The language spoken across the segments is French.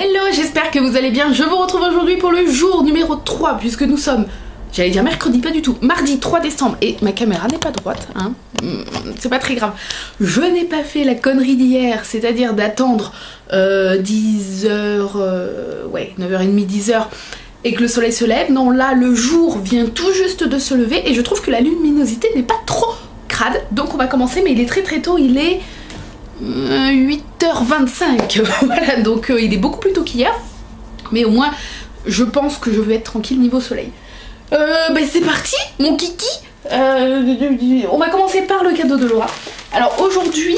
Hello, j'espère que vous allez bien. Je vous retrouve aujourd'hui pour le jour numéro 3 puisque nous sommes, j'allais dire mercredi, pas du tout, mardi 3 décembre et ma caméra n'est pas droite, hein. C'est pas très grave. Je n'ai pas fait la connerie d'hier, c'est-à-dire d'attendre 10h, ouais, 9h30, 10h et que le soleil se lève. Non, là, le jour vient tout juste de se lever et je trouve que la luminosité n'est pas trop crade. Donc on va commencer, mais il est très très tôt, il est 8h25, voilà, donc il est beaucoup plus tôt qu'hier, mais au moins je pense que je vais être tranquille niveau soleil. C'est parti mon kiki. On va commencer par le cadeau de Laura. Alors aujourd'hui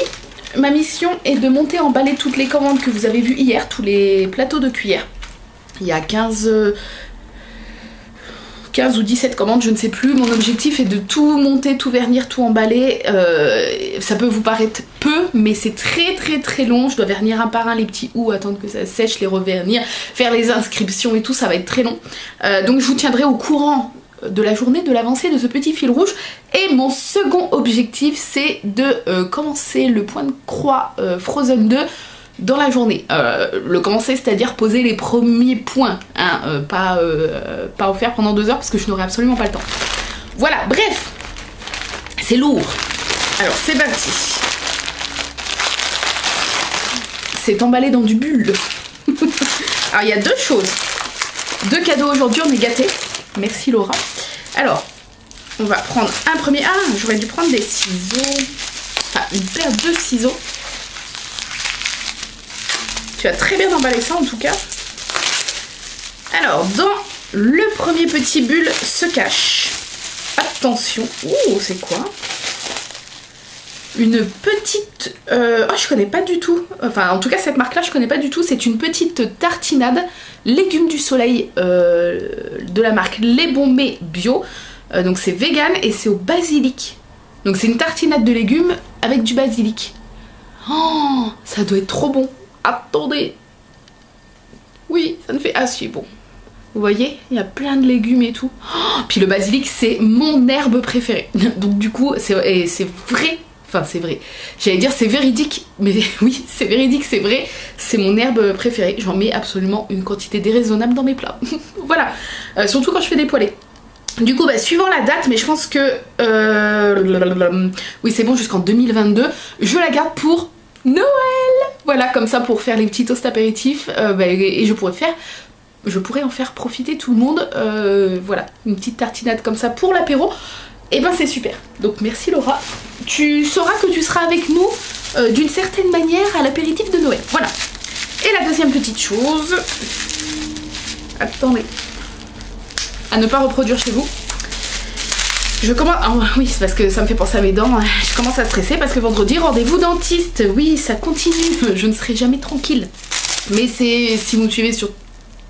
ma mission est de monter emballer toutes les commandes que vous avez vues hier, tous les plateaux de cuillère. Il y a 15 ou 17 commandes, je ne sais plus. Mon objectif est de tout monter, tout vernir, tout emballer. Ça peut vous paraître peu, mais c'est très très très long. Je dois vernir un par un les petits houts, attendre que ça sèche, les revernir, faire les inscriptions et tout, ça va être très long. Donc je vous tiendrai au courant de la journée, de l'avancée de ce petit fil rouge. Et mon second objectif, c'est de commencer le point de croix Frozen 2 dans la journée. Le commencer, c'est-à-dire poser les premiers points, hein, pas en faire pendant 2 heures parce que je n'aurai absolument pas le temps. Voilà, bref, c'est lourd. Alors c'est parti. C'est emballé dans du bulle. Alors il y a deux choses, 2 cadeaux aujourd'hui, on est gâtés. Merci Laura. Alors, on va prendre un premier. Ah, j'aurais dû prendre des ciseaux. Enfin, une paire de ciseaux. Tu as très bien emballé ça en tout cas. Alors, dans le premier petit bulle se cache. Attention. Oh, c'est quoi? Une petite... Oh, je connais pas du tout. Enfin, en tout cas, cette marque-là, je connais pas du tout. C'est une petite tartinade légumes du soleil de la marque Les Bombés Bio. Donc, c'est vegan et c'est au basilic. Donc, c'est une tartinade de légumes avec du basilic. Oh, ça doit être trop bon. Attendez. Oui, ça ne fait... Ah si, bon. Vous voyez, il y a plein de légumes et tout. Oh, puis le basilic, c'est mon herbe préférée. Donc du coup, c'est vrai. Enfin, c'est vrai. J'allais dire c'est véridique. Mais oui, c'est véridique, c'est vrai. C'est mon herbe préférée. J'en mets absolument une quantité déraisonnable dans mes plats. Voilà. Surtout quand je fais des poêlés. Du coup, suivant la date, mais je pense que... oui, c'est bon, jusqu'en 2022. Je la garde pour... Noël! Voilà, comme ça pour faire les petits toasts apéritifs et je pourrais en faire profiter tout le monde. Voilà, une petite tartinade comme ça pour l'apéro. Et c'est super. Donc merci Laura. Tu sauras que tu seras avec nous d'une certaine manière à l'apéritif de Noël. Voilà. Et la deuxième petite chose... Attendez. À ne pas reproduire chez vous. Je commence... Oh, oui, c'est parce que ça me fait penser à mes dents. Je commence à stresser parce que vendredi, rendez-vous dentiste. Oui, ça continue. Je ne serai jamais tranquille. Mais c'est... Si vous me suivez sur...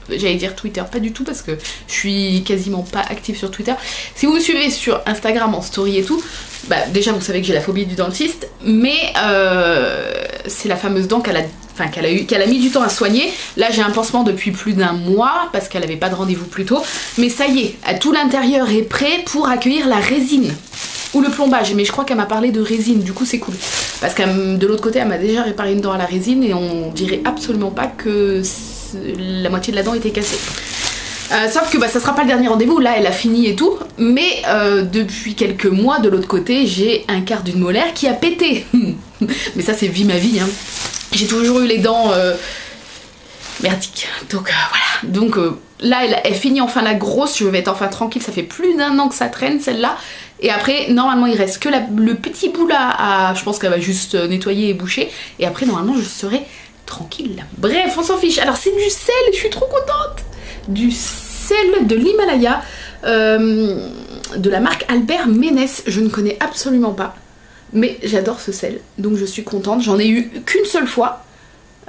J'allais dire Twitter, pas du tout parce que je suis quasiment pas active sur Twitter. Si vous me suivez sur Instagram en story et tout, déjà vous savez que j'ai la phobie du dentiste. Mais c'est la fameuse dent qu'elle a mis du temps à soigner. Là j'ai un pansement depuis plus d'1 mois parce qu'elle avait pas de rendez-vous plus tôt. Mais ça y est, tout l'intérieur est prêt pour accueillir la résine ou le plombage. Mais je crois qu'elle m'a parlé de résine, du coup c'est cool. Parce que de l'autre côté elle m'a déjà réparé une dent à la résine et on dirait absolument pas que la moitié de la dent était cassée. Sauf que ça sera pas le dernier rendez-vous, là elle a fini et tout, mais depuis quelques mois de l'autre côté j'ai un quart d'une molaire qui a pété. Mais ça c'est vie ma vie, hein. J'ai toujours eu les dents merdiques, donc voilà. Donc là elle finit enfin la grosse, je vais être enfin tranquille, ça fait plus d'1 an que ça traîne celle-là. Et après normalement il reste que le petit bout là, je pense qu'elle va juste nettoyer et boucher, et après normalement je serai tranquille. Bref, on s'en fiche. Alors c'est du sel, je suis trop contente. Du sel de l'Himalaya de la marque Albert Ménès. Je ne connais absolument pas, mais j'adore ce sel, donc je suis contente. J'en ai eu qu'une seule fois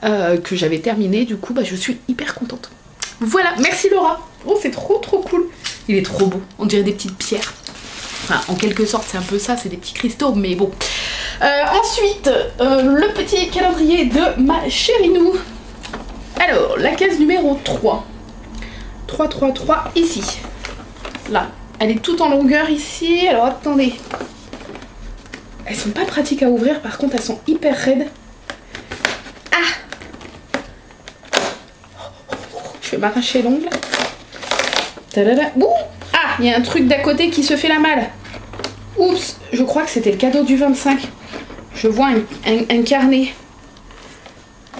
que j'avais terminé, du coup je suis hyper contente. Voilà, merci Laura. Oh, c'est trop cool. Il est trop beau, on dirait des petites pierres. Enfin, en quelque sorte c'est un peu ça, c'est des petits cristaux, mais bon. Ensuite, le petit calendrier de ma chérie nous. Alors, la case numéro 3. 3, ici. Là, elle est toute en longueur ici. Alors, attendez. Elles sont pas pratiques à ouvrir, par contre, elles sont hyper raides. Ah! je vais m'arracher l'ongle. Ouh, ah, il y a un truc d'à côté qui se fait la malle. Oups, je crois que c'était le cadeau du 25. Je vois un carnet.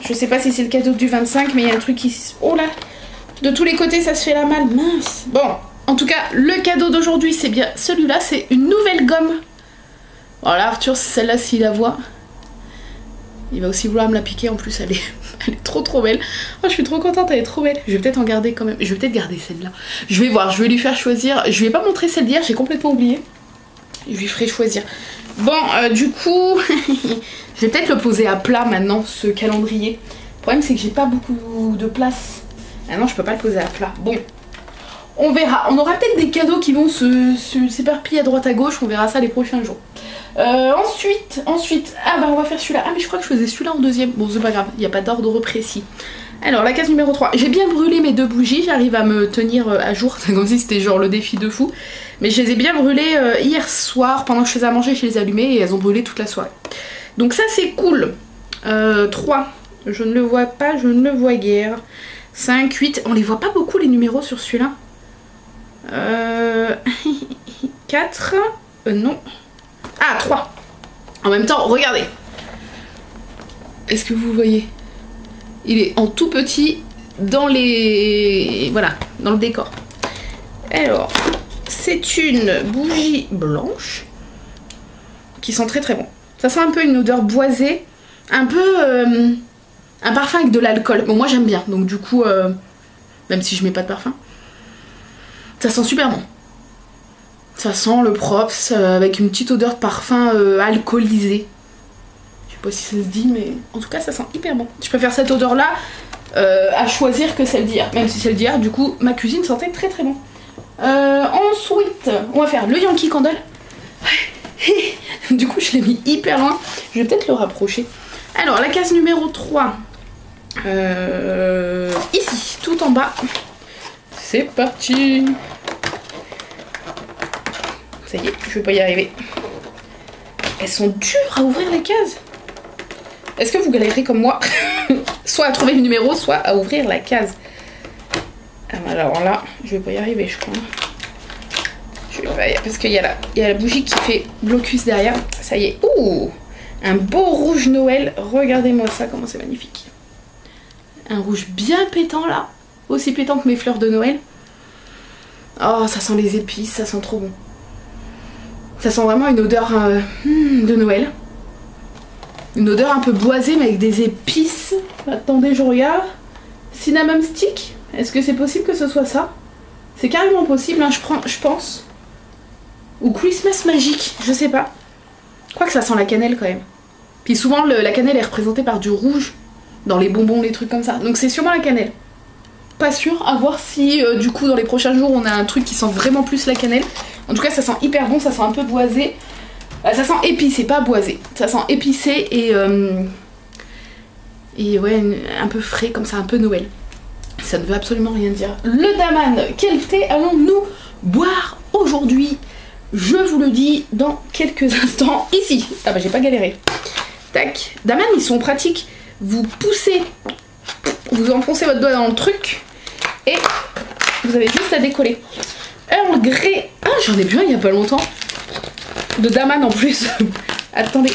Je sais pas si c'est le cadeau du 25, mais il y a un truc qui... Oh là, de tous les côtés, ça se fait la malle. Mince. Bon, en tout cas, le cadeau d'aujourd'hui, c'est bien celui-là. C'est une nouvelle gomme. Voilà, Arthur, celle-là, s'il la voit, il va aussi vouloir me la piquer. En plus, elle est trop belle. Oh, je suis trop contente, elle est trop belle. Je vais peut-être en garder quand même. Je vais peut-être garder celle-là. Je vais voir, je vais lui faire choisir. Je lui ai pas montré celle d'hier, j'ai complètement oublié. Je lui ferai choisir. Bon, du coup, je vais peut-être le poser à plat maintenant, ce calendrier. Le problème, c'est que j'ai pas beaucoup de place. Ah non, je peux pas le poser à plat. Bon, on verra. On aura peut-être des cadeaux qui vont s'éparpiller à droite à gauche. On verra ça les prochains jours. Ensuite, ah bah on va faire celui-là. Ah mais je crois que je faisais celui-là en deuxième. Bon, c'est pas grave, il n'y a pas d'ordre précis. Alors, la case numéro 3. J'ai bien brûlé mes 2 bougies. J'arrive à me tenir à jour. C'est comme si c'était genre le défi de fou. Mais je les ai bien brûlées hier soir. Pendant que je faisais à manger, je les ai allumées et elles ont brûlé toute la soirée. Donc ça, c'est cool. 3. Je ne le vois pas, je ne le vois guère. 5, 8. On les voit pas beaucoup, les numéros sur celui-là. 4. Non. Ah, 3. En même temps, regardez. Est-ce que vous voyez ? Il est en tout petit dans les... Voilà, dans le décor. Alors, c'est une bougie blanche qui sent très bon. Ça sent un peu une odeur boisée, un peu un parfum avec de l'alcool. Bon, moi j'aime bien, donc du coup, même si je mets pas de parfum, ça sent super bon. Ça sent le props avec une petite odeur de parfum alcoolisé. Je sais pas si ça se dit, mais en tout cas ça sent hyper bon. Je préfère cette odeur là à choisir que celle d'hier. Même si celle d'hier, du coup, ma cuisine sentait très bon. Ensuite, on va faire le Yankee Candle. Du coup, je l'ai mis hyper loin. Je vais peut-être le rapprocher. Alors, la case numéro 3. Ici, tout en bas. C'est parti. Ça y est, je vais pas y arriver. Elles sont dures à ouvrir les cases. Est-ce que vous galérez comme moi soit à trouver le numéro, soit à ouvrir la case? Alors là, je vais pas y arriver, je crois. Parce qu'il y a la bougie qui fait blocus derrière. Ça y est. Ouh, un beau rouge Noël. Regardez-moi ça, comment c'est magnifique. Un rouge bien pétant là. Aussi pétant que mes fleurs de Noël. Oh, ça sent les épices, ça sent trop bon. Ça sent vraiment une odeur de Noël. Une odeur un peu boisée mais avec des épices. Attendez, je regarde. Cinnamon stick. Est-ce que c'est possible que ce soit ça? C'est carrément possible, hein, je pense. Ou Christmas magique, je sais pas. Je crois que ça sent la cannelle quand même. Puis souvent la cannelle est représentée par du rouge dans les bonbons, les trucs comme ça. Donc c'est sûrement la cannelle. Pas sûr, à voir si du coup dans les prochains jours on a un truc qui sent vraiment plus la cannelle. En tout cas ça sent hyper bon, ça sent un peu boisé. Ça sent épicé, pas boisé. Ça sent épicé et ouais, un peu frais comme ça, un peu Noël. Ça ne veut absolument rien dire. Le Daman, quel thé allons-nous boire aujourd'hui? Je vous le dis dans quelques instants. Ici. Ah bah j'ai pas galéré. Tac. Daman, ils sont pratiques. Vous poussez, vous enfoncez votre doigt dans le truc et vous avez juste à décoller. Earl Grey. Ah, j'en ai bu un il y a pas longtemps. De Daman en plus. Attendez.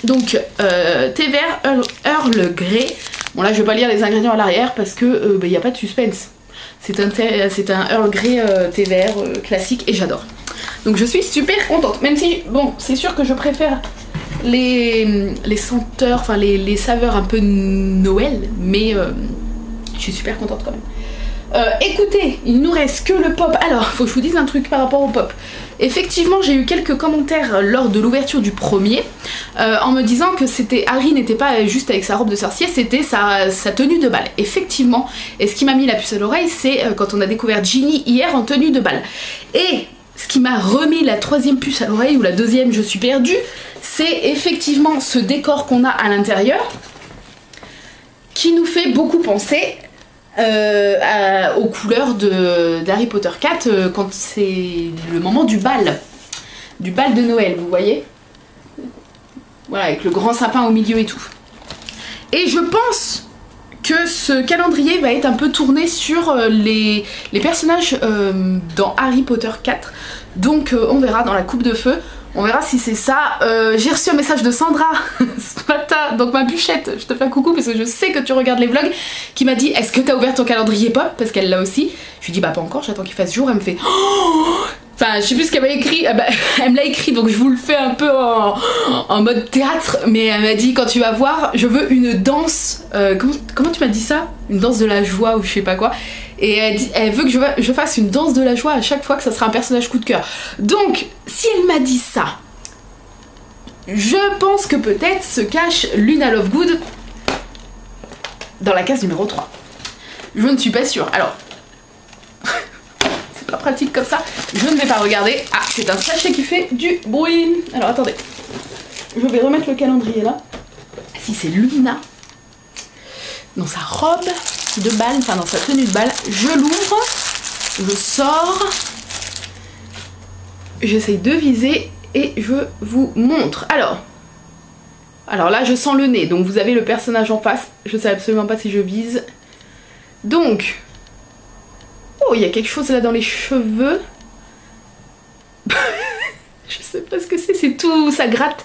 Donc, thé vert Earl Grey. Bon là je vais pas lire les ingrédients à l'arrière parce que y a pas de suspense. C'est un Earl Grey thé vert classique et j'adore. Donc je suis super contente. Même si, bon, c'est sûr que je préfère les senteurs, enfin les saveurs un peu Noël, mais je suis super contente quand même. Écoutez, il nous reste que le pop. Alors, faut que je vous dise un truc par rapport au pop. Effectivement, j'ai eu quelques commentaires lors de l'ouverture du premier en me disant que Harry n'était pas juste avec sa robe de sorcier, c'était sa tenue de bal. Effectivement, et ce qui m'a mis la puce à l'oreille, c'est quand on a découvert Ginny hier en tenue de bal. Et ce qui m'a remis la 3e puce à l'oreille, ou la 2e, je suis perdue, c'est effectivement ce décor qu'on a à l'intérieur qui nous fait beaucoup penser aux couleurs d'Harry Potter 4 quand c'est le moment du bal de Noël, vous voyez, voilà, avec le grand sapin au milieu et tout. Et je pense que ce calendrier va être un peu tourné sur les personnages dans Harry Potter 4. Donc on verra dans la coupe de feu. On verra si c'est ça. J'ai reçu un message de Sandra ce matin, donc ma bûchette, je te fais un coucou parce que je sais que tu regardes les vlogs, qui m'a dit est-ce que t'as ouvert ton calendrier pop, parce qu'elle l'a aussi. Je lui dis bah pas encore, j'attends qu'il fasse jour. Elle me fait oh, enfin je sais plus ce qu'elle m'a écrit, ah bah, elle me l'a écrit donc je vous le fais un peu en mode théâtre, mais elle m'a dit quand tu vas voir je veux une danse, comment tu m'as dit ça, une danse de la joie ou je sais pas quoi. Et elle veut que je fasse une danse de la joie à chaque fois que ça sera un personnage coup de cœur. Donc, si elle m'a dit ça, je pense que peut-être se cache Luna Lovegood dans la case numéro 3. Je ne suis pas sûre. Alors, c'est pas pratique comme ça. Je ne vais pas regarder. Ah, c'est un sachet qui fait du bruit. Alors, attendez. Je vais remettre le calendrier là. Si c'est Luna, dans sa robe de bal, enfin dans sa tenue de bal, je l'ouvre, je sors, j'essaye de viser et je vous montre. Alors là je sens le nez, donc vous avez le personnage en face, je sais absolument pas si je vise. Donc, oh il y a quelque chose là dans les cheveux. Je sais pas ce que c'est tout, ça gratte.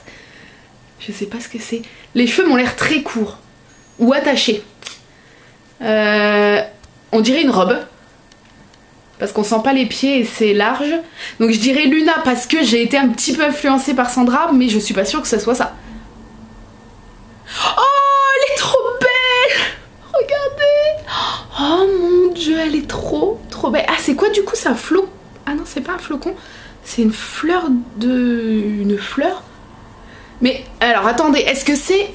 Je sais pas ce que c'est. Les cheveux m'ont l'air très courts ou attachés. On dirait une robe parce qu'on sent pas les pieds et c'est large, donc je dirais Luna parce que j'ai été un petit peu influencée par Sandra, mais je suis pas sûre que ça soit ça. Oh elle est trop belle, regardez, oh mon dieu elle est trop belle. Ah c'est quoi du coup, c'est un flocon? Ah non c'est pas un flocon, c'est une fleur une fleur. Mais alors attendez, est-ce que c'est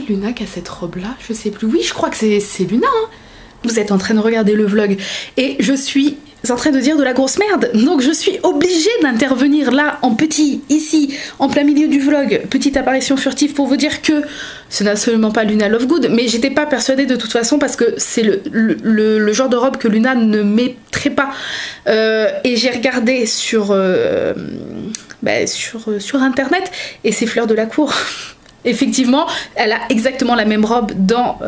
Luna qui a cette robe là? Je sais plus. Oui, je crois que c'est Luna. Hein. Vous êtes en train de regarder le vlog et je suis en train de dire de la grosse merde. Donc je suis obligée d'intervenir là en petit, ici, en plein milieu du vlog. Petite apparition furtive pour vous dire que ce n'est absolument pas Luna Lovegood. Mais j'étais pas persuadée de toute façon parce que c'est le genre de robe que Luna ne mettrait pas. Et j'ai regardé sur internet et c'est Fleur de la Cour. Effectivement, elle a exactement la même robe dans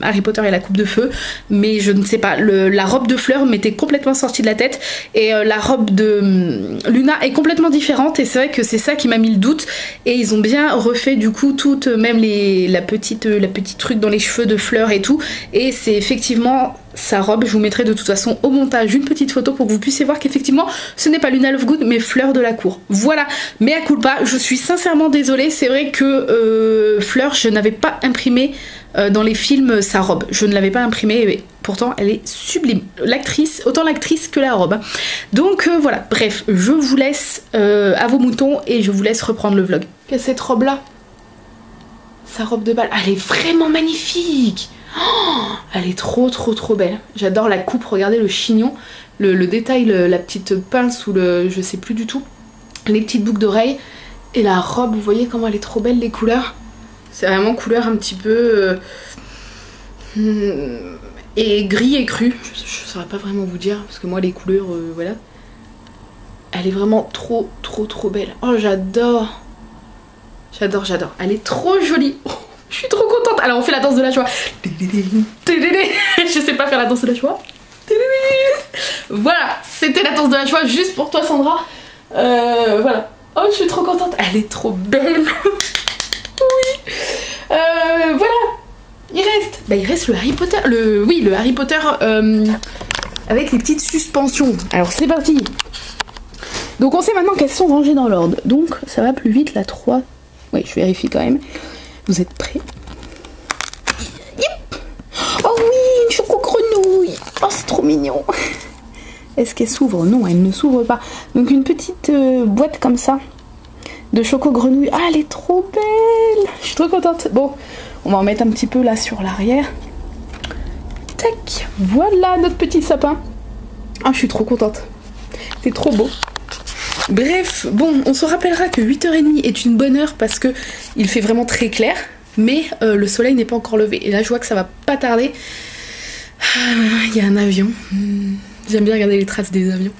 Harry Potter et la coupe de feu, mais je ne sais pas, la robe de Fleur m'était complètement sortie de la tête et la robe de Luna est complètement différente et c'est vrai que c'est ça qui m'a mis le doute et ils ont bien refait du coup toute, même la petite truc dans les cheveux de Fleur et tout, et c'est effectivement sa robe. Je vous mettrai de toute façon au montage une petite photo pour que vous puissiez voir qu'effectivement ce n'est pas Luna Lovegood mais Fleur de la Cour. Voilà, mais à culpa, je suis sincèrement désolée, c'est vrai que Fleur, je n'avais pas imprimé dans les films sa robe, je ne l'avais pas imprimée, mais pourtant elle est sublime, l'actrice, autant l'actrice que la robe. Donc voilà, bref, je vous laisse à vos moutons et je vous laisse reprendre le vlog. Qu'est-ce que cette robe là? Sa robe de bal, elle est vraiment magnifique. Oh, elle est trop belle. J'adore la coupe, regardez le chignon, le détail, la petite pince ou je sais plus du tout, les petites boucles d'oreilles et la robe, vous voyez comment elle est trop belle, les couleurs. C'est vraiment couleur un petit peu et gris et cru. Je saurais pas vraiment vous dire parce que moi les couleurs voilà. Elle est vraiment trop belle. Oh j'adore. Elle est trop jolie. Oh, je suis trop contente. Alors on fait la danse de la joie. Je sais pas faire la danse de la joie. Voilà, c'était la danse de la joie juste pour toi Sandra. Voilà. Oh je suis trop contente. Elle est trop belle. Oui. Voilà. Il reste le Harry Potter. Le Harry Potter avec les petites suspensions. Alors c'est parti. Donc on sait maintenant qu'elles sont rangées dans l'ordre. Donc ça va plus vite la 3. Oui, je vérifie quand même. Vous êtes prêts? Yep. Oh oui, une choco-grenouille. Oh, c'est trop mignon. Est-ce qu'elle s'ouvre? Non, elle ne s'ouvre pas. Donc une petite boîte comme ça de choco-grenouille. Ah, elle est trop belle. Je suis trop contente. Bon, on va en mettre un petit peu là sur l'arrière. Tac. Voilà notre petit sapin. Ah, je suis trop contente. C'est trop beau. Bref, bon, on se rappellera que 8h30 est une bonne heure parce que il fait vraiment très clair, mais le soleil n'est pas encore levé. Et là, je vois que ça va pas tarder. Il y a un avion. J'aime bien regarder les traces des avions.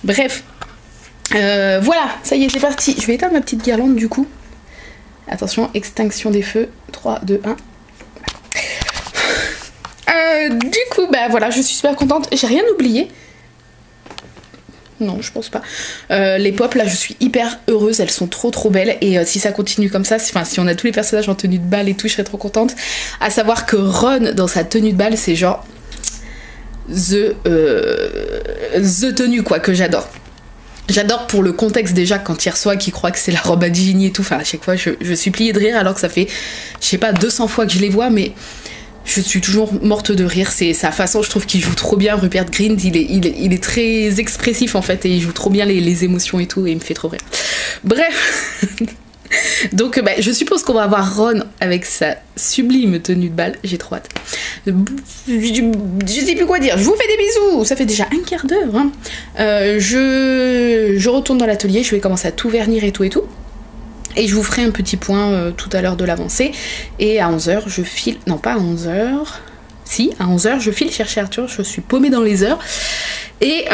Bref, voilà, ça y est, c'est parti. Je vais éteindre ma petite guirlande du coup. Attention, extinction des feux. 3, 2, 1. Du coup, bah voilà, je suis super contente. J'ai rien oublié. Non, je pense pas. Les pop, là, je suis hyper heureuse. Elles sont trop belles. Et si ça continue comme ça, si on a tous les personnages en tenue de bal et tout, je serais trop contente. À savoir que Ron, dans sa tenue de bal, c'est genre the tenue, quoi, que j'adore. J'adore pour le contexte déjà quand il reçoit qu'il croit que c'est la robe à Ginny et tout. Enfin, à chaque fois, je suis pliée de rire alors que ça fait, je sais pas, 200 fois que je les vois, mais je suis toujours morte de rire. C'est sa façon, je trouve qu'il joue trop bien. Rupert Grint, il est très expressif en fait et il joue trop bien les émotions et tout et il me fait trop rire. Bref. Donc bah, je suppose qu'on va avoir Ron avec sa sublime tenue de bal. J'ai trop hâte. Je sais plus quoi dire. Je vous fais des bisous. Ça fait déjà un quart d'heure. Hein. Je retourne dans l'atelier. Je vais commencer à tout vernir et tout. Et je vous ferai un petit point tout à l'heure de l'avancée. Et à 11h, je file... Non, pas à 11h. Si, à 11h, je file chercher Arthur. Je suis paumée dans les heures. Et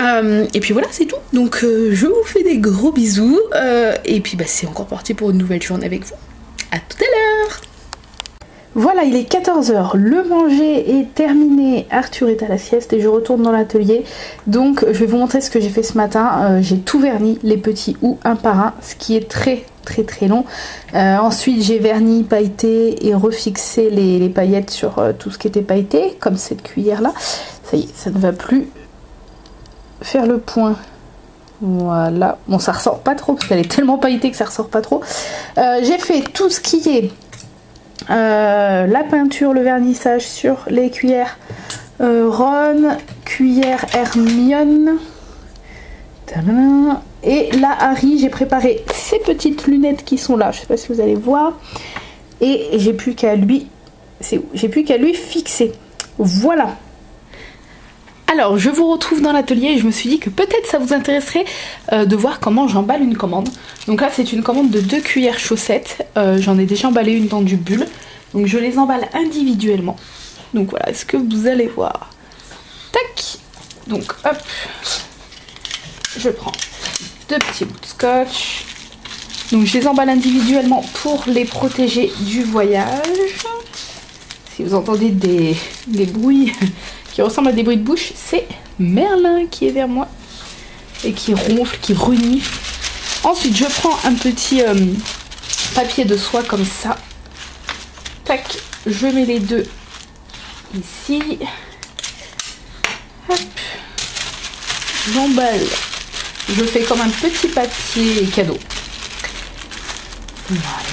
puis voilà, c'est tout. Donc je vous fais des gros bisous. Et puis bah, c'est encore parti pour une nouvelle journée avec vous. À tout à l'heure. Voilà, il est 14h. Le manger est terminé. Arthur est à la sieste et je retourne dans l'atelier. Donc je vais vous montrer ce que j'ai fait ce matin. J'ai tout verni, les petits houes un par un, ce qui est très long. Ensuite j'ai verni, pailleté et refixé les paillettes sur tout ce qui était pailleté, comme cette cuillère là. Ça y est, ça ne va plus faire le point. Voilà, bon ça ressort pas trop parce qu'elle est tellement pailletée que ça ressort pas trop. J'ai fait tout ce qui est la peinture, le vernissage sur les cuillères Ron, cuillère Hermione. Tadam. Et là Harry, j'ai préparé ces petites lunettes qui sont là, je sais pas si vous allez voir. Et j'ai plus qu'à lui, fixer. Voilà. Alors je vous retrouve dans l'atelier et je me suis dit que peut-être ça vous intéresserait de voir comment j'emballe une commande. Donc là c'est une commande de 2 cuillères chaussettes, j'en ai déjà emballé une dans du bulle. Donc je les emballe individuellement. Donc voilà, est-ce que vous allez voir? Tac. Donc hop, je prends 2 petits bouts de scotch. Donc je les emballe individuellement pour les protéger du voyage. Si vous entendez des bruits qui ressemblent à des bruits de bouche, c'est Merlin qui est vers moi et qui ronfle, qui renifle. Ensuite je prends un petit papier de soie comme ça. Tac, je mets les deux ici. Hop. J'emballe. Je fais comme un petit papier cadeau.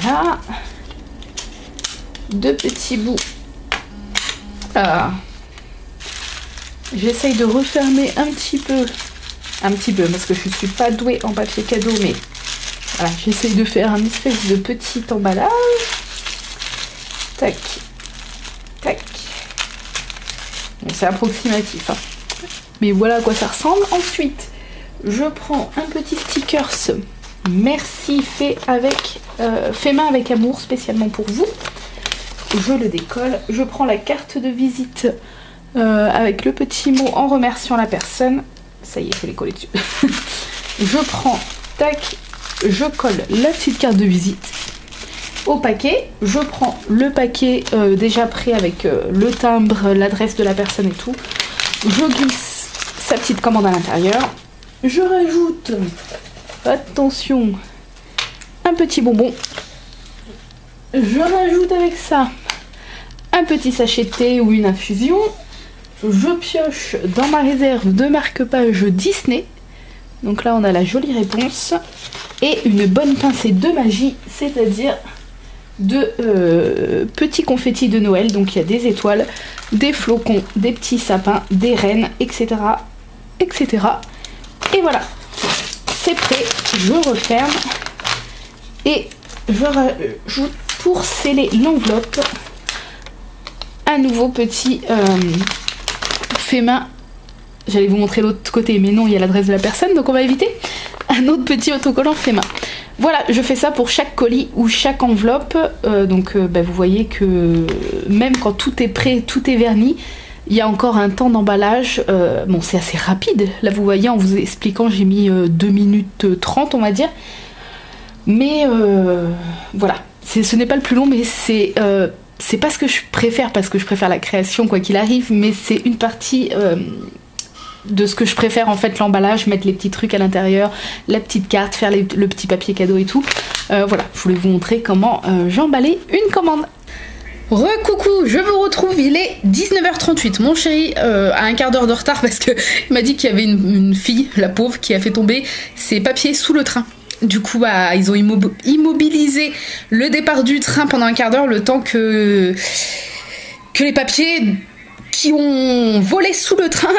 Voilà. 2 petits bouts. J'essaye de refermer un petit peu parce que je suis pas douée en papier cadeau, mais voilà, j'essaye de faire un espèce de petit emballage. Tac, tac. Bon, c'est approximatif, hein. Mais voilà à quoi ça ressemble. Ensuite, je prends un petit stickers merci fait main avec amour spécialement pour vous. Je le décolle. Je prends la carte de visite avec le petit mot en remerciant la personne. Ça y est, il faut les coller dessus. Je prends, tac, je colle la petite carte de visite au paquet. Je prends le paquet déjà prêt avec le timbre, l'adresse de la personne et tout. Je glisse sa petite commande à l'intérieur. Je rajoute, attention, un petit bonbon. Je rajoute avec ça un petit sachet de thé ou une infusion. Je pioche dans ma réserve de marque-page Disney. Donc là on a la jolie réponse. Et une bonne pincée de magie, c'est-à-dire de petits confettis de Noël. Donc il y a des étoiles, des flocons, des petits sapins, des rennes, etc. etc. Et voilà, c'est prêt. Je referme et je rajoute pour sceller l'enveloppe un nouveau petit fait main. J'allais vous montrer l'autre côté, mais non, il y a l'adresse de la personne, donc on va éviter. Un autre petit autocollant fait main. Voilà, je fais ça pour chaque colis ou chaque enveloppe. Vous voyez que même quand tout est prêt, tout est verni, il y a encore un temps d'emballage. Bon, c'est assez rapide. Là, vous voyez, en vous expliquant, j'ai mis 2 minutes 30, on va dire. Mais voilà, ce n'est pas le plus long, mais c'est c'est pas ce que je préfère, parce que je préfère la création quoi qu'il arrive, mais c'est une partie de ce que je préfère en fait, l'emballage, mettre les petits trucs à l'intérieur, la petite carte, faire le petit papier cadeau et tout. Voilà, je voulais vous montrer comment j'emballais une commande. Recoucou, je vous retrouve, il est 19h38. Mon chéri a un quart d'heure de retard parce qu'il m'a dit qu'il y avait une fille, la pauvre, qui a fait tomber ses papiers sous le train. Du coup, bah, ils ont immobilisé le départ du train pendant un quart d'heure, le temps que les papiers qui ont volé sous le train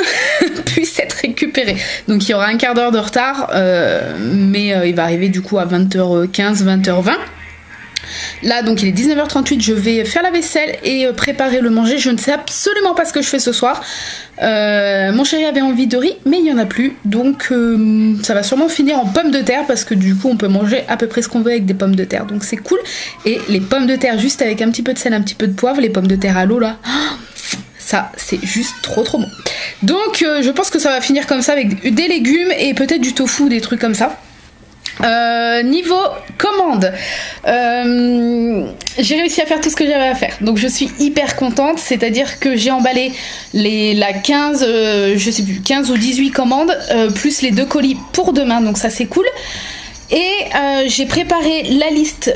puissent être récupérés. Donc il y aura un quart d'heure de retard, mais il va arriver du coup à 20h15, 20h20. Là donc il est 19h38, je vais faire la vaisselle et préparer le manger. Je ne sais absolument pas ce que je fais ce soir. Mon chéri avait envie de riz mais il n'y en a plus, donc ça va sûrement finir en pommes de terre, parce que du coup on peut manger à peu près ce qu'on veut avec des pommes de terre, donc c'est cool. Et les pommes de terre juste avec un petit peu de sel, un petit peu de poivre, les pommes de terre à l'eau là, ça c'est juste trop bon. Donc je pense que ça va finir comme ça avec des légumes et peut-être du tofu ou des trucs comme ça. Niveau commande, j'ai réussi à faire tout ce que j'avais à faire, donc je suis hyper contente. C'est-à-dire que j'ai emballé la 15, je sais plus, 15 ou 18 commandes, plus les 2 colis pour demain, donc ça c'est cool. Et j'ai préparé la liste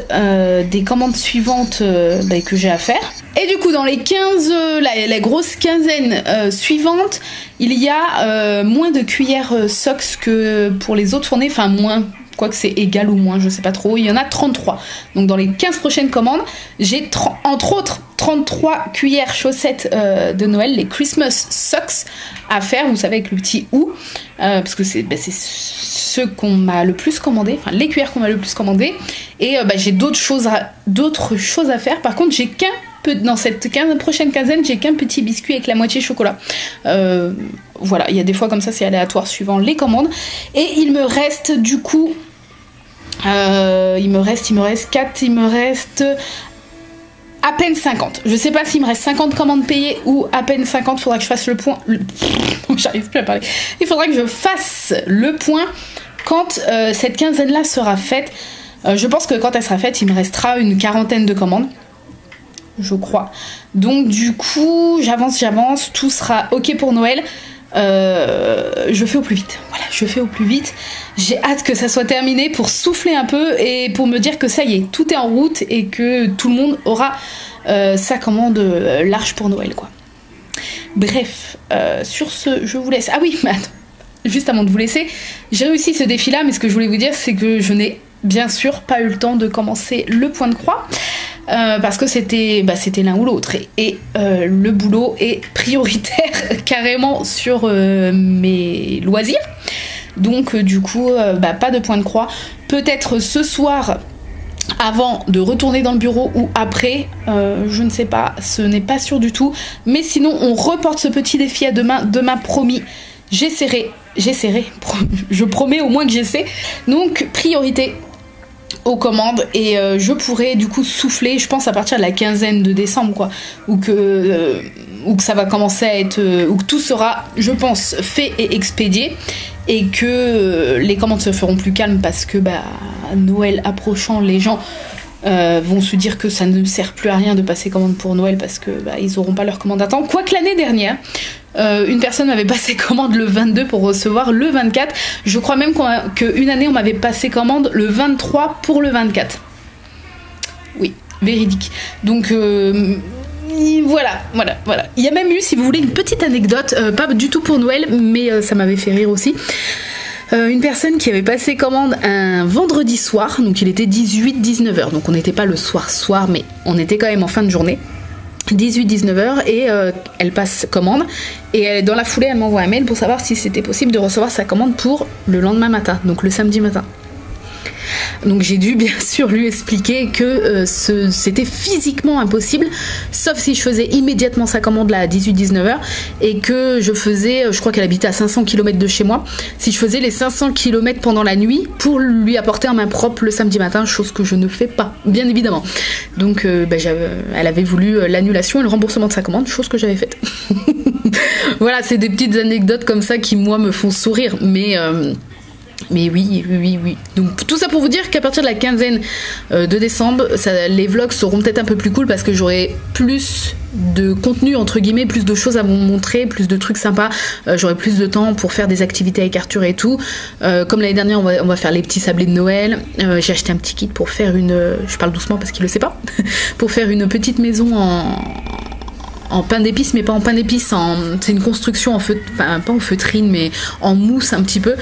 des commandes suivantes que j'ai à faire. Et du coup dans les 15, la grosse quinzaine suivante, il y a moins de cuillères Sox que pour les autres fournées, enfin moins, quoique c'est égal ou moins, je sais pas trop, il y en a 33. Donc dans les 15 prochaines commandes, j'ai entre autres 33 cuillères chaussettes de Noël, les Christmas Socks à faire, vous savez, avec le petit ou, parce que c'est ceux qu'on m'a le plus commandé, enfin les cuillères qu'on m'a le plus commandé. Et j'ai d'autres choses à faire. Par contre, j'ai dans cette prochaine quinzaine, j'ai qu'un petit biscuit avec la moitié chocolat. Voilà, il y a des fois comme ça, c'est aléatoire suivant les commandes. Et il me reste du coup, il me reste à peine 50. Je sais pas s'il me reste 50 commandes payées ou à peine 50. Faudra que je fasse le point. J'arrive plus à parler. Il faudra que je fasse le point quand cette quinzaine là sera faite. Je pense que quand elle sera faite, il me restera une quarantaine de commandes, je crois. Donc du coup j'avance, tout sera ok pour Noël. Je fais au plus vite. Voilà, je fais au plus vite. J'ai hâte que ça soit terminé pour souffler un peu et pour me dire que ça y est, tout est en route et que tout le monde aura sa commande large pour Noël, quoi. Bref, sur ce, je vous laisse. Ah oui, mais attends, juste avant de vous laisser, j'ai réussi ce défi là, mais ce que je voulais vous dire, c'est que je n'ai bien sûr pas eu le temps de commencer le point de croix. Parce que c'était l'un ou l'autre et le boulot est prioritaire carrément sur mes loisirs, donc du coup pas de point de croix. Peut-être ce soir avant de retourner dans le bureau ou après, je ne sais pas, ce n'est pas sûr du tout, mais sinon on reporte ce petit défi à demain promis. J'essaierai, je promets au moins que j'essaie. Donc priorité aux commandes, et je pourrais du coup souffler, je pense à partir de la quinzaine de décembre, quoi, ou que ça va commencer à être, ou que tout sera, je pense, fait et expédié, et que les commandes se feront plus calmes parce que Noël approchant, les gens vont se dire que ça ne sert plus à rien de passer commande pour Noël parce que ils auront pas leur commande à temps. Quoique l'année dernière, une personne m'avait passé commande le 22 pour recevoir le 24. Je crois même qu'une année on m'avait passé commande le 23 pour le 24. Oui, véridique. Donc voilà. Il y a même eu, si vous voulez, une petite anecdote, pas du tout pour Noël, mais ça m'avait fait rire aussi. Une personne qui avait passé commande un vendredi soir, donc il était 18-19h, donc on n'était pas le soir, mais on était quand même en fin de journée. 18-19h, et elle passe commande, et dans la foulée elle m'envoie un mail pour savoir si c'était possible de recevoir sa commande pour le lendemain matin, donc le samedi matin. Donc j'ai dû bien sûr lui expliquer que c'était physiquement impossible, sauf si je faisais immédiatement sa commande là à 18-19h, et que je faisais, je crois qu'elle habitait à 500 km de chez moi, si je faisais les 500 km pendant la nuit pour lui apporter en main propre le samedi matin, chose que je ne fais pas, bien évidemment. Donc elle avait voulu l'annulation et le remboursement de sa commande, chose que j'avais faite. Voilà, c'est des petites anecdotes comme ça qui moi me font sourire, mais Mais oui. Donc tout ça pour vous dire qu'à partir de la quinzaine de décembre, les vlogs seront peut-être un peu plus cool parce que j'aurai plus de contenu entre guillemets, plus de choses à vous montrer, plus de trucs sympas. J'aurai plus de temps pour faire des activités avec Arthur et tout. Comme l'année dernière, on va faire les petits sablés de Noël. J'ai acheté un petit kit pour faire je parle doucement parce qu'il le sait pas, pour faire une petite maison en pain d'épices, mais pas en pain d'épices, c'est une construction en enfin pas en feutrine, mais en mousse un petit peu.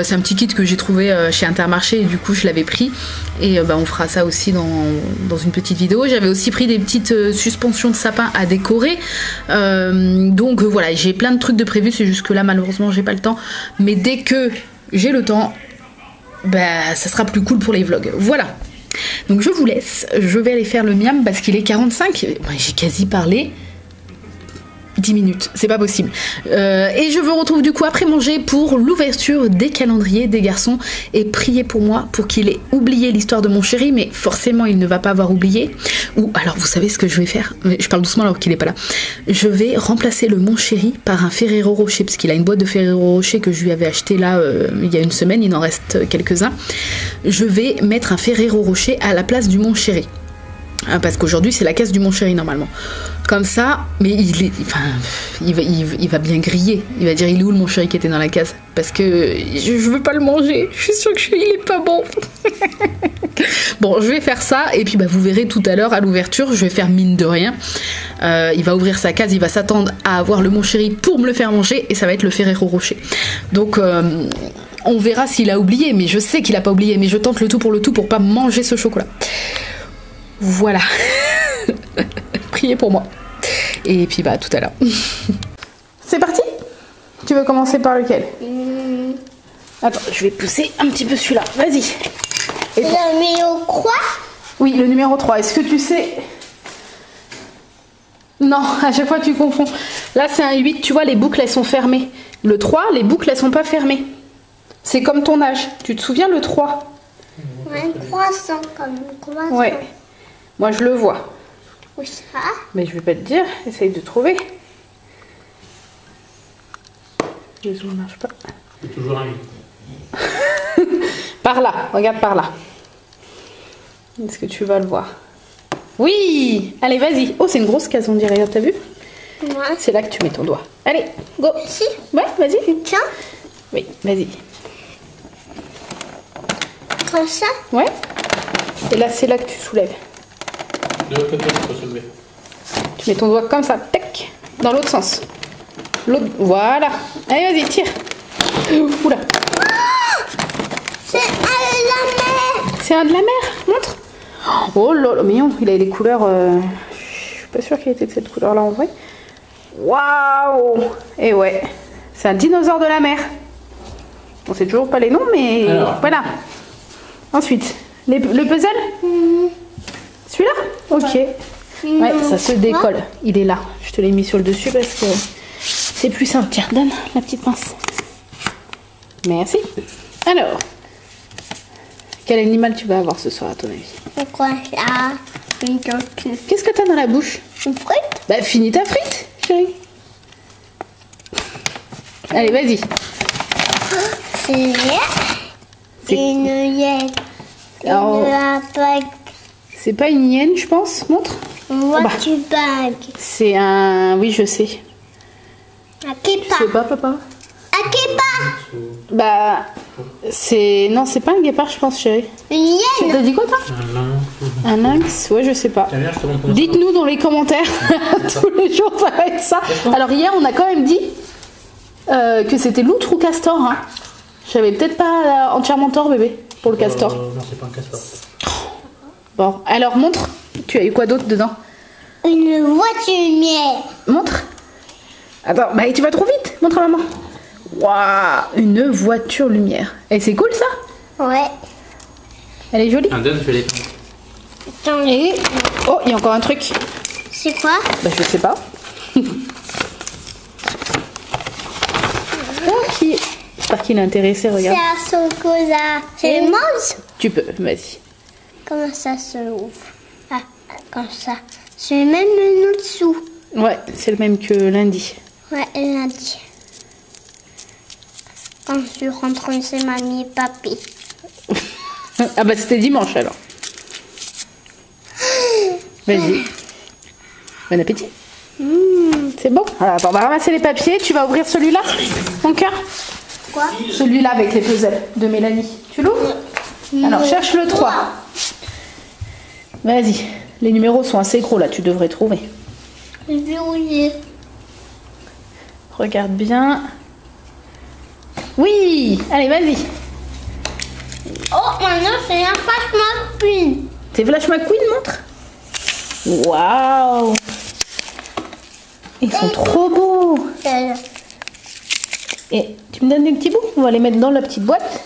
C'est un petit kit que j'ai trouvé chez Intermarché et du coup je l'avais pris. Et on fera ça aussi dans une petite vidéo. J'avais aussi pris des petites suspensions de sapin à décorer. Donc voilà, j'ai plein de trucs de prévus, c'est juste que là malheureusement j'ai pas le temps. Mais dès que j'ai le temps, ça sera plus cool pour les vlogs. Voilà. Donc je vous laisse, je vais aller faire le miam parce qu'il est 45. J'ai quasi parlé 10 minutes, c'est pas possible. Et je vous retrouve du coup après manger pour l'ouverture des calendriers des garçons. Et priez pour moi pour qu'il ait oublié l'histoire de mon chéri, mais forcément il ne va pas avoir oublié. Ou alors vous savez ce que je vais faire, je parle doucement alors qu'il est pas là. Je vais remplacer le mon chéri par un Ferrero Rocher, parce qu'il a une boîte de Ferrero Rocher que je lui avais acheté là il y a une semaine, il en reste quelques-uns. Je vais mettre un Ferrero Rocher à la place du mon chéri. Parce qu'aujourd'hui c'est la case du mon chéri normalement. Comme ça, mais il va bien griller. Il va dire il est où le mon chéri qui était dans la case? Parce que je veux pas le manger. Je suis sûre qu'il est pas bon. Bon, je vais faire ça et puis vous verrez tout à l'heure à l'ouverture. Je vais faire mine de rien. Il va ouvrir sa case, il va s'attendre à avoir le mon chéri pour me le faire manger et ça va être le Ferrero Rocher. Donc on verra s'il a oublié, mais je sais qu'il a pas oublié. Mais je tente le tout pour pas manger ce chocolat. Voilà. Priez pour moi. Et puis tout à l'heure. C'est parti? Tu veux commencer par lequel? Attends, je vais pousser un petit peu celui-là. Vas-y. Le numéro 3? Oui, le numéro 3. Est-ce que tu sais... Non, à chaque fois tu confonds. Là c'est un 8, tu vois, les boucles elles sont fermées. Le 3, les boucles elles sont pas fermées. C'est comme ton âge. Tu te souviens le 3? Un croissant comme croissant. Ouais. Moi je le vois. Où ça? Mais je vais pas te dire, essaye de trouver. Le zoom marche pas. C'est toujours un 8. Par là, regarde par là. Est-ce que tu vas le voir? Oui! Allez, vas-y. Oh, c'est une grosse case, on dirait, t'as vu? Ouais. C'est là que tu mets ton doigt. Allez, go! Ici? Ouais, vas-y. Tiens. Oui, vas-y. Comme ça? Ouais. Et là, c'est là que tu soulèves. De l'autre côté, il faut soulever. Tu mets ton doigt comme ça, tac, dans l'autre sens. L'autre, voilà. Allez, vas-y, tire. Oula. C'est un de la mer. C'est un de la mer, montre. Oh là là, mignon, il a les couleurs. Je suis pas sûre qu'il était de cette couleur-là en vrai. Waouh! Et ouais, c'est un dinosaure de la mer. On sait toujours pas les noms, mais alors. Voilà. Ensuite, le puzzle. Celui-là? Ok. Ouais, ça se décolle. Il est là. Je te l'ai mis sur le dessus parce que c'est plus simple. Tiens, donne la petite pince. Merci. Alors, quel animal tu vas avoir ce soir à ton avis? Pourquoi ça? Une tortue. Qu'est-ce que t'as dans la bouche? Une frite? Bah, finis ta frite, chérie. Allez, vas-y. C'est une hyène. Alors, Une alpague. c'est pas une hyène, je pense. Montre. Moi, bah. tu bagues. C'est un... Oui, je sais. Akepa. Je sais pas, papa. Akepa. Bah, c'est... Non, c'est pas un guépard, je pense, chérie. Une Tu hyène. t'as dit quoi, toi? Un lynx? Ouais, je sais pas. Tiens, viens, je te montre comment ça Dites-nous dans les commentaires. Tous les jours, ça va être ça. Alors, hier, on a quand même dit que c'était loutre ou castor. Hein. J'avais peut-être pas entièrement tort, bébé, pour le castor. Non, c'est pas un castor. Bon, alors, montre. Tu as eu quoi d'autre dedans? Une voiture miel. Montre. Attends, bah tu vas trop vite. Montre à maman. Waouh, une voiture lumière. Et c'est cool ça? Ouais. Elle est jolie. Un donne, je vais les Attends, Et... Oh, il y a encore un truc. c'est quoi? Bah je sais pas. Oh, qui... J'espère qu'il est intéressé, C'est regarde. un chocolat. C'est le mange? Tu peux, vas-y. Comment ça se ouvre? Ah, comme ça. C'est même le dessous. Ouais, c'est le même que lundi. Ouais, lundi. quand je suis rentrée chez mamie et papy. Ah bah c'était dimanche alors. Vas-y. Bon appétit. C'est bon. Alors, attends, on va ramasser les papiers. Tu vas ouvrir celui-là, mon cœur? Quoi? Celui-là avec les puzzles de Mélanie. Tu l'ouvres? Alors cherche le 3. Vas-y. Les numéros sont assez gros là, tu devrais trouver. Je vais rouiller. Regarde bien. Oui. Allez, vas-y. Oh, maintenant c'est un Flash McQueen. C'est Flash McQueen, montre. Waouh. Ils sont trop beaux. Et tu me donnes des petits bouts? On va les mettre dans la petite boîte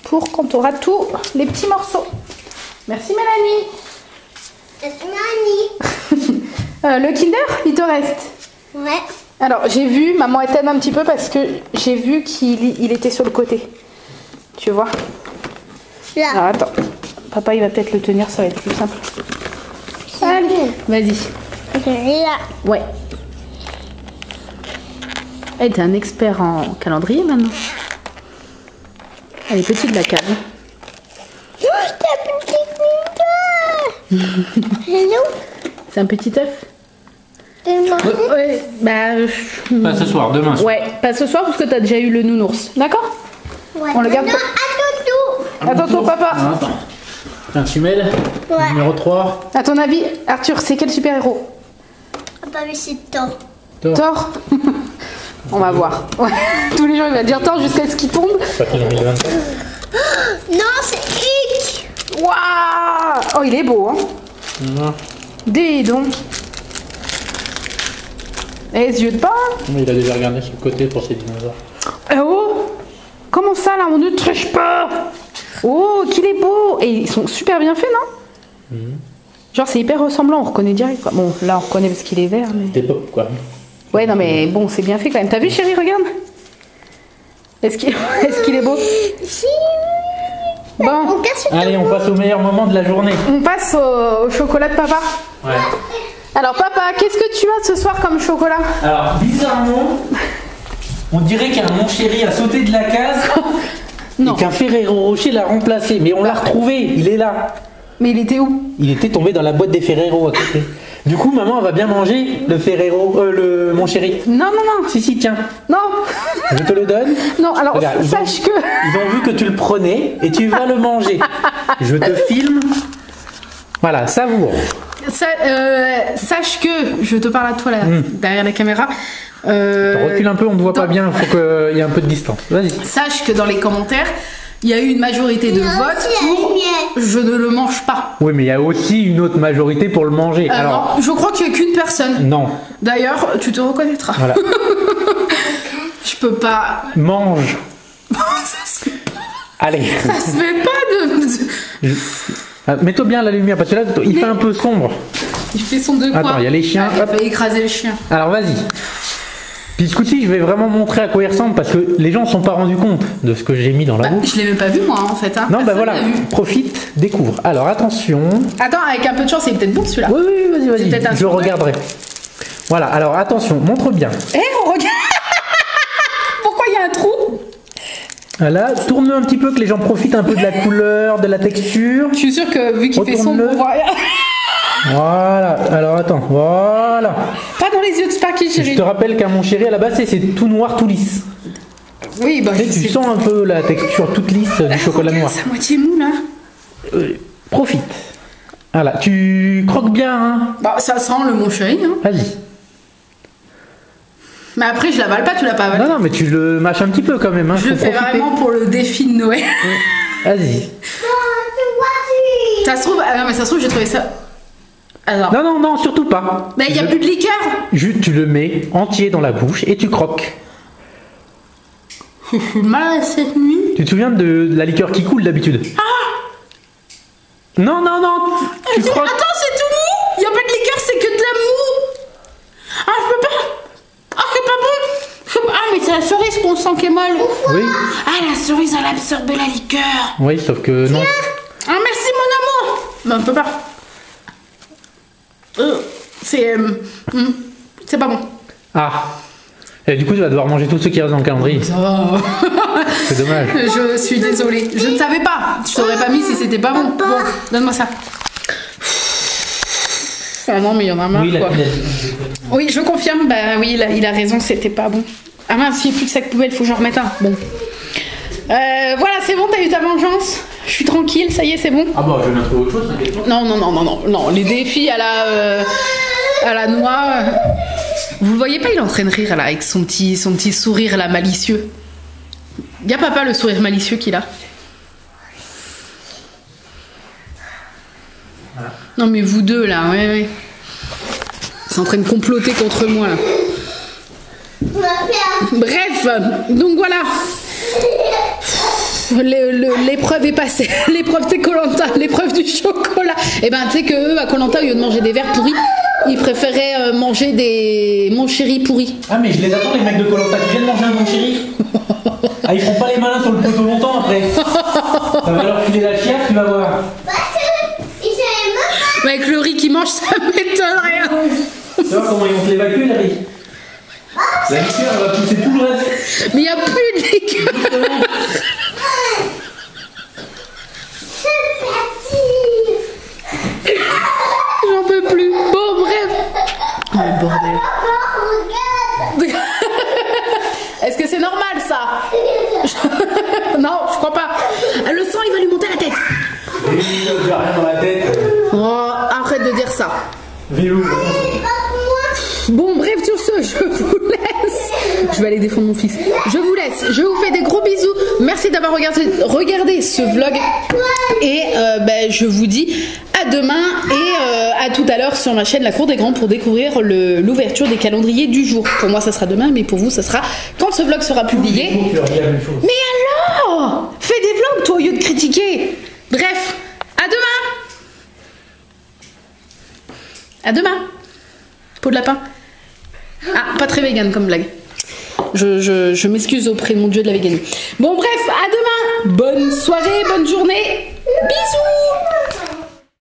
pour quand tu auras tous les petits morceaux. Merci Mélanie. C'est Nani. Le Kinder, il te reste? Ouais. Alors j'ai vu, maman elle t'aide un petit peu parce que j'ai vu qu'il était sur le côté. Tu vois? Là. Alors attends, papa il va peut-être le tenir, ça va être plus simple. Allez, vas-y. Là. Ouais. Elle t'es un expert en calendrier maintenant. Elle est petite la case. Oh, c'est un petit Kinder. Hello. C'est un petit œuf. Ouais, bah. Pas ce soir, demain. Ouais, pas ce soir parce que t'as déjà eu le nounours. D'accord? Ouais. On le garde. Non, attends tout. Attends, ton papa. Ah, attends. Tiens, tu mets Ouais. numéro 3. À ton avis, Arthur, c'est quel super-héros? Papa, mais c'est Thor. Thor. On va voir. Ouais. Tous les jours, il va dire Thor jusqu'à ce qu'il tombe. Pas qu'il en 2024. Non, c'est Hulk. Waouh! Oh, il est beau, hein? Non. Dis donc. Et les yeux de pain? Mais il a déjà regardé sur le côté pour ses dinosaures. Oh! Comment ça, là? On ne triche pas! Oh, qu'il est beau! Et ils sont super bien faits, non? Genre, c'est hyper ressemblant, on reconnaît direct, quoi. Bon, là, on reconnaît parce qu'il est vert, mais... T'es pop, quoi. Ouais, non, mais bon, c'est bien fait quand même. T'as vu, chérie, regarde? Est-ce qu'il est beau? Si. Bon, On casse le Allez, on passe au meilleur moment de la journée. on passe au chocolat de papa. Ouais. Alors, papa, qu'est-ce que tu as ce soir comme chocolat? Alors, bizarrement, on dirait qu'un mon chéri a sauté de la case Non. et qu'un Ferrero Rocher l'a remplacé. Mais on l'a retrouvé, il est là. Mais il était où? Il était tombé dans la boîte des Ferrero à côté. Du coup, maman, elle va bien manger le Ferrero, le mon chéri. Non, non, non. Si, tiens, Non. je te le donne. Non, alors, Regarde, sache que... Ils ont vu que tu le prenais et tu vas le manger. Je te filme. Voilà, savoure. Sache que... Je te parle à toi, là, derrière la caméra. Recule un peu, on ne te voit pas bien, il faut qu'il y ait un peu de distance. Vas-y. Sache que dans les commentaires, il y a eu une majorité de votes pour « je ne le mange pas Oui, mais il y a aussi une autre majorité pour le manger. ». Non, je crois qu'il n'y a qu'une personne. Non. D'ailleurs, tu te reconnaîtras. Voilà. Je peux pas... Mange. ça se Allez. fait pas de... Mets-toi bien à la lumière parce que là, il fait un peu sombre. Il fait son de quoi? Attends, il y a les chiens. Il a Hop. failli écraser le chien. Alors vas-y. Puis ce coup-ci, je vais vraiment montrer à quoi il ressemble parce que les gens ne sont pas rendus compte de ce que j'ai mis dans la bouche. Je l'ai même pas vu moi en fait. Hein. Non, bah Personne voilà, l'a vu. profite, découvre. Alors attention. Attends, avec un peu de chance, il est peut-être bon celui-là. Oui, oui, C'est vas-y, peut-être un vas-y. Je souvenir. regarderai. Voilà, alors attention, montre bien. Eh, on regarde. Pourquoi il y a un trou? Là, tourne un petit peu, que les gens profitent un peu de la couleur, de la texture. Je suis sûre que vu qu'il fait sombre, Retourne-le. on voit rien. Voilà, alors attends, voilà. Pas dans les yeux de Sparky, Je chérie. te rappelle qu'un mon chéri, à la base, c'est tout noir, tout lisse. Oui, bah Et je tu sais. sens un peu la texture toute lisse du chocolat Regarde, noir. c'est à moitié mou là. Profite. Voilà, tu croques bien, hein. Bah ça sent le mon chéri. Hein. Vas-y. Mais après, je l'avale pas, tu l'as pas avalé. Non, non, mais tu le mâches un petit peu quand même, hein. Je le faut fais profiter. vraiment pour le défi de Noël. Vas-y. Ça se trouve, ah non, mais ça se trouve, j'ai trouvé ça. Alors. Non, non, non, surtout pas. Mais il y a plus de liqueur. Juste, tu le mets entier dans la bouche et tu croques. Je suis mal cette nuit. Tu te souviens de la liqueur qui coule d'habitude? Non, non, non. Tu croques. Attends, c'est tout mou. Il y a pas de liqueur, c'est que de la mou. Ah, je peux pas. Ah, c'est pas bon. Ah, mais c'est la cerise qu'on sent qui est molle. Oui. Ah, la cerise, elle a absorbé la liqueur. Oui, sauf que non. Ah, merci mon amour. Mais on peut pas. C'est pas bon. Ah. Et du coup, tu vas devoir manger tous ceux qui restent dans le calendrier. Ça va. C'est dommage. Je suis désolée. Je ne savais pas. Je t'aurais pas mis si c'était pas bon. Bon, donne-moi ça. Ah non, mais il y en a marre, Oui, quoi. Oui, je confirme. Bah oui, il a raison, c'était pas bon. Ah mince, s'il n'y a plus de sac poubelle, faut que j'en remette un. Bon. Voilà, c'est bon, t'as eu ta vengeance. Je suis tranquille, ça y est, c'est bon. Ah bah, je vais trouver autre chose, t'inquiète pas. Non. Les défis à la noix. Vous le voyez pas, il est en train de rire là, avec son petit sourire là, malicieux. Y'a papa le sourire malicieux qu'il a. Voilà. Non mais vous deux là, ouais. C'est en train de comploter contre moi là. Bref, donc voilà. L'épreuve est passée. L'épreuve c'est Koh-Lanta, l'épreuve du chocolat. Et ben tu sais que eux à Koh-Lanta, au lieu de manger des verres pourris, ils préféraient manger des mon chéri pourris. Ah mais je les attends les mecs de Koh-Lanta qui viennent manger un mon chéri. Ah ils feront pas les malins sur le poteau longtemps après. Ça va leur filer la chiasse, tu vas voir. Mais avec le riz qui mange, ça m'étonne rien. Tu vois comment ils vont te l'évacuer le riz. La liqueur elle va pousser tout le reste. Mais il n'y a plus de liqueur. J'en peux plus. Bon, bref. Oh, bordel. Est-ce que c'est normal, ça? Non, je crois pas. Le sang, il va lui monter à la tête. J'ai rien dans la tête. Oh, arrête de dire ça. Vélo. Bon, bref, sur ce, je vous laisse. Je vais aller défendre mon fils. Je vous laisse. Je vous fais des gros bisous. Merci d'avoir regardé ce vlog. Et je vous dis à demain et à tout à l'heure sur ma chaîne La Cour des Grands pour découvrir l'ouverture des calendriers du jour. Pour moi, ça sera demain, mais pour vous, ça sera quand ce vlog sera publié. Mais alors, fais des vlogs, toi, au lieu de critiquer. Bref, à demain. À demain. Peau de lapin. Ah, pas très vegan comme blague. Je m'excuse auprès de mon dieu de la véganie. Bon bref, à demain. Bonne soirée, bonne journée. Bisous.